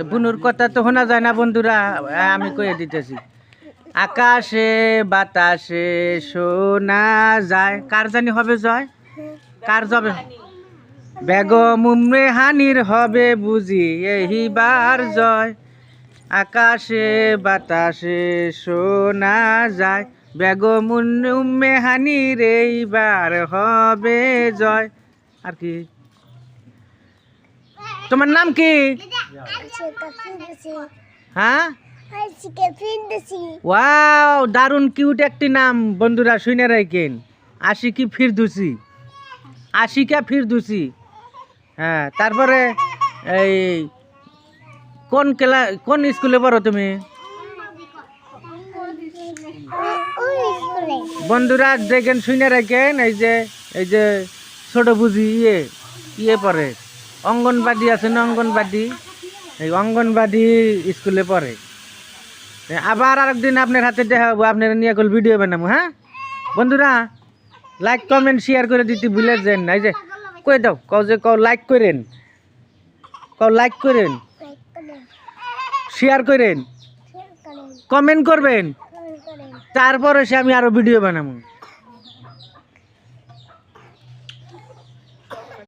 বুনুর কথা তো শোনা যায় না বন্ধুরা, আমি কয়ে দিতেছি। আকাশে বাতাসে শোনা যায়, কার জানি হবে জয়, কার যাবে? বেগম উম্মে হানির হবে বুঝি এইবার জয়। আকাশে বাতাসে শোনা যায়, বেগম উম্মে হানির এইবার হবে জয়। আর কি? তোমার নাম কি? হ্যাঁ, ওয়াও, দারুণ কিউট একটি নাম বন্ধুরা, শুনে রাখেন। আশিকি ফিরদৌসী, আশিকা ফিরদৌসী। হ্যাঁ, তারপরে এই কোন স্কুলে পড়ো তুমি? বন্ধুরা দেখেন, শুনে রাখেন, এই যে ছোট বুঝি ইয়ে পড়ে, অঙ্গনবাড়ি আছে না, অঙ্গনবাড়ি, এই অঙ্গনবাড়ি স্কুলে পড়ে। আবার আরেকদিন আপনার হাতে দেখা হবো, আপনার নিয়ে কল ভিডিও বানাবো। হ্যাঁ বন্ধুরা, লাইক কমেন্ট শেয়ার করে দিতে ভুলে যান না। এই যে কই দাও, কও লাইক করেন, লাইক করেন, শেয়ার করেন, কমেন্ট করবেন, তারপরে সে আমি আরো ভিডিও বানাবো।